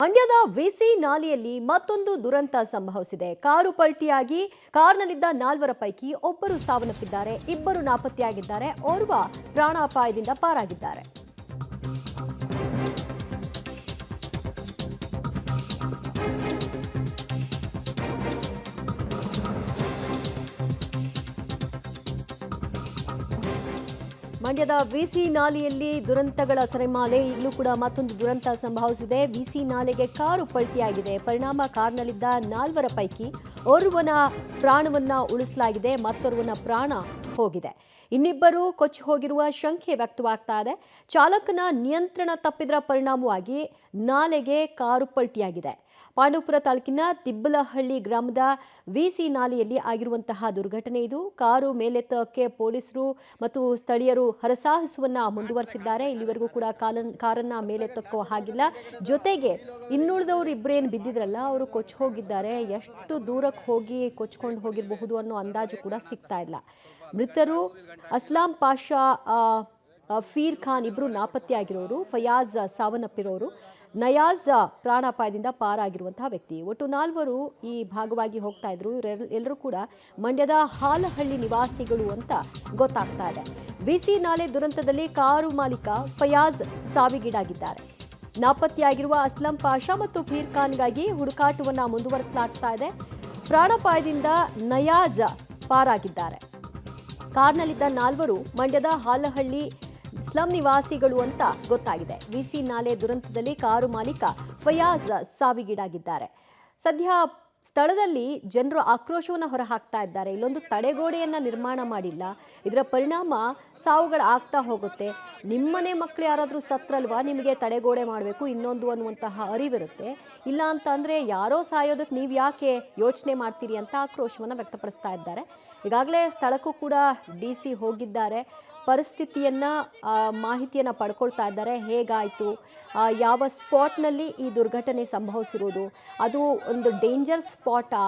ಮಂಡ್ಯದ ವಿಸಿ ನಾಲೆಯಲ್ಲಿ ಮತ್ತೊಂದು ದುರಂತ ಸಂಭವಿಸಿದೆ. ಕಾರು ಪಲ್ಟಿಯಾಗಿ ಕಾರ್ನಲ್ಲಿದ್ದ 4 ಪೈಕಿ ಒಬ್ಬರು ಸಾವನ್ನಪ್ಪಿದ್ದಾರೆ, ಇಬ್ಬರು ನಾಪತ್ತೆಯಾಗಿದ್ದಾರೆ, ಓರ್ವ ಪ್ರಾಣಾಪಾಯದಿಂದ ಪಾರಾಗಿದ್ದಾರೆ. ಮಂಡ್ಯದ ವಿಸಿ ನಾಲೆಯಲ್ಲಿ ದುರಂತಗಳ ಸರಿಮಾಲೆ. ಈಗಲೂ ಕೂಡ ಮತ್ತೊಂದು ದುರಂತ ಸಂಭವಿಸಿದೆ. ವಿಸಿ ನಾಲೆಗೆ ಕಾರು ಪಲ್ಟಿಯಾಗಿದೆ. ಪರಿಣಾಮ ಕಾರ್ನಲ್ಲಿದ್ದ 4 ಪೈಕಿ ಓರ್ವನ ಪ್ರಾಣವನ್ನ ಉಳಿಸಲಾಗಿದೆ, ಮತ್ತೋರ್ವನ ಪ್ರಾಣ ಹೋಗಿದೆ. ಇನ್ನಿಬ್ಬರು ಕೊಚ್ಚಿ ಹೋಗಿರುವ ಶಂಕೆ ವ್ಯಕ್ತವಾಗ್ತಾ ಇದೆ. ಚಾಲಕನ ನಿಯಂತ್ರಣ ತಪ್ಪಿದರ ಪರಿಣಾಮವಾಗಿ ನಾಲೆಗೆ ಕಾರು ಪಲ್ಟಿಯಾಗಿದೆ. ಪಾಂಡವಪುರ ತಾಲೂಕಿನ ತಿಬ್ಬಲಹಳ್ಳಿ ಗ್ರಾಮದ ವಿಸಿ ನಾಲೆಯಲ್ಲಿ ಆಗಿರುವಂತಹ ದುರ್ಘಟನೆ ಇದು. ಕಾರು ಮೇಲೆತ್ತಕ್ಕೆ ಪೊಲೀಸರು ಮತ್ತು ಸ್ಥಳೀಯರು ಹರಸಾಹಸವನ್ನ ಮುಂದುವರೆಸಿದ್ದಾರೆ. ಇಲ್ಲಿವರೆಗೂ ಕೂಡ ಕಾರನ್ನ ಮೇಲೆತ್ತಕ್ಕೋ ಹಾಗಿಲ್ಲ. ಜೊತೆಗೆ ಇನ್ನುಳಿದವರು ಇಬ್ಬರೇನು ಬಿದ್ದಿದ್ರಲ್ಲ, ಅವರು ಕೊಚ್ಚಿ ಹೋಗಿದ್ದಾರೆ. ಎಷ್ಟು ದೂರಕ್ಕೆ ಹೋಗಿ ಕೊಚ್ಕೊಂಡು ಹೋಗಿರಬಹುದು ಅನ್ನೋ ಅಂದಾಜು ಕೂಡ ಸಿಗ್ತಾ ಇಲ್ಲ. ಮೃತರು ಅಸ್ಲಾಂ ಪಾಷಾ, ಫೀರ್ ಖಾನ್ ಇಬ್ಬರು ನಾಪತ್ತೆಯಾಗಿರೋರು, ಫಯಾಜ್ ಸಾವನ್ನಪ್ಪಿರೋರು, ನಯಾಜ್ ಪ್ರಾಣಾಪಾಯದಿಂದ ಪಾರಾಗಿರುವಂತಹ ವ್ಯಕ್ತಿ. ಒಟ್ಟು 4 ಈ ಭಾಗವಾಗಿ ಹೋಗ್ತಾ ಇದ್ರು. ಎಲ್ಲರೂ ಕೂಡ ಮಂಡ್ಯದ ಹಾಲಹಳ್ಳಿ ನಿವಾಸಿಗಳು ಅಂತ ಗೊತ್ತಾಗ್ತಾ ಇದೆ. ವಿಸಿ ನಾಲೆ ದುರಂತದಲ್ಲಿ ಕಾರು ಮಾಲೀಕ ಫಯಾಜ್ ಸಾವಿಗೀಡಾಗಿದ್ದಾರೆ. ನಾಪತ್ತೆಯಾಗಿರುವ ಅಸ್ಲಂ ಪಾಷಾ ಮತ್ತು ಫೀರ್ ಖಾನ್ಗಾಗಿ ಹುಡುಕಾಟವನ್ನ ಮುಂದುವರಿಸಲಾಗ್ತಾ ಇದೆ. ಪ್ರಾಣಾಪಾಯದಿಂದ ನಯಾಜ್ ಪಾರಾಗಿದ್ದಾರೆ. ಕಾರ್ನಲ್ಲಿದ್ದ 4 ಮಂಡ್ಯದ ಹಾಲಹಳ್ಳಿ ಸ್ಲಂ ನಿವಾಸಿಗಳು ಅಂತ ಗೊತ್ತಾಗಿದೆ. ವಿಸಿ ನಾಲೆ ದುರಂತದಲ್ಲಿ ಕಾರು ಮಾಲೀಕ ಫಯಾಜ್ ಸಾವಿಗೀಡಾಗಿದ್ದಾರೆ. ಸದ್ಯ ಸ್ಥಳದಲ್ಲಿ ಜನರು ಆಕ್ರೋಶವನ್ನು ಹೊರಹಾಕ್ತಾ ಇದ್ದಾರೆ. ಇಲ್ಲೊಂದು ತಡೆಗೋಡೆಯನ್ನ ನಿರ್ಮಾಣ ಮಾಡಿಲ್ಲ, ಇದರ ಪರಿಣಾಮ ಸಾವುಗಳಾಗ್ತಾ ಹೋಗುತ್ತೆ. ನಿಮ್ಮನೆ ಮಕ್ಕಳು ಯಾರಾದರೂ ಸತ್ರಲ್ವಾ, ನಿಮಗೆ ತಡೆಗೋಡೆ ಮಾಡಬೇಕು ಇನ್ನೊಂದು ಅನ್ನುವಂತಹ ಅರಿವಿರುತ್ತೆ. ಇಲ್ಲ ಅಂತ ಅಂದರೆ ಯಾರೋ ಸಾಯೋದಕ್ಕೆ ನೀವು ಯಾಕೆ ಯೋಚನೆ ಮಾಡ್ತೀರಿ ಅಂತ ಆಕ್ರೋಶವನ್ನು ವ್ಯಕ್ತಪಡಿಸ್ತಾ ಇದ್ದಾರೆ. ಈಗಾಗಲೇ ಸ್ಥಳಕ್ಕೂ ಕೂಡ DC ಹೋಗಿದ್ದಾರೆ. ಪರಿಸ್ಥಿತಿಯನ್ನ ಮಾಹಿತಿಯನ್ನು ಪಡ್ಕೊಳ್ತಾ ಇದ್ದಾರೆ. ಹೇಗಾಯಿತು, ಯಾವ ಸ್ಪಾಟ್ನಲ್ಲಿ ಈ ದುರ್ಘಟನೆ ಸಂಭವಿಸಿರೋದು, ಅದು ಒಂದು ಡೇಂಜರ್ ಸ್ಪಾಟಾ,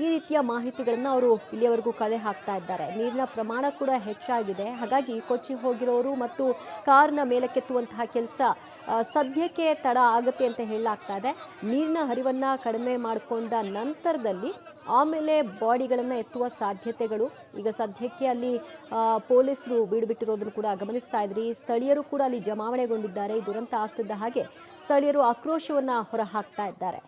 ಈ ರೀತಿಯ ಮಾಹಿತಿಗಳನ್ನು ಅವರು ಇಲ್ಲಿಯವರೆಗೂ ಕಲೆ ಹಾಕ್ತಾ ಇದ್ದಾರೆ. ನೀರಿನ ಪ್ರಮಾಣ ಕೂಡ ಹೆಚ್ಚಾಗಿದೆ. ಹಾಗಾಗಿ ಕೊಚ್ಚಿ ಹೋಗಿರೋರು ಮತ್ತು ಕಾರನ್ನ ಮೇಲಕ್ಕೆತ್ತುವಂತಹ ಕೆಲಸ ಸದ್ಯಕ್ಕೆ ತಡ ಆಗುತ್ತೆ ಅಂತ ಹೇಳಲಾಗ್ತಾ ಇದೆ. ನೀರಿನ ಹರಿವನ್ನು ಕಡಿಮೆ ಮಾಡಿಕೊಂಡ ನಂತರದಲ್ಲಿ ಆಮೇಲೆ ಬಾಡಿಗಳನ್ನು ಎತ್ತುವ ಸಾಧ್ಯತೆಗಳು. ಈಗ ಸದ್ಯಕ್ಕೆ ಅಲ್ಲಿ ಪೊಲೀಸರು ಬೀಡುಬಿಟ್ಟಿರೋದನ್ನು ಕೂಡ ಗಮನಿಸ್ತಾ ಇದ್ರಿ. ಸ್ಥಳೀಯರು ಕೂಡ ಅಲ್ಲಿ ಜಮಾವಣೆಗೊಂಡಿದ್ದಾರೆ. ಈ ದುರಂತ ಆಗ್ತಿದ್ದ ಹಾಗೆ ಸ್ಥಳೀಯರು ಆಕ್ರೋಶವನ್ನು ಹೊರಹಾಕ್ತಾ ಇದ್ದಾರೆ.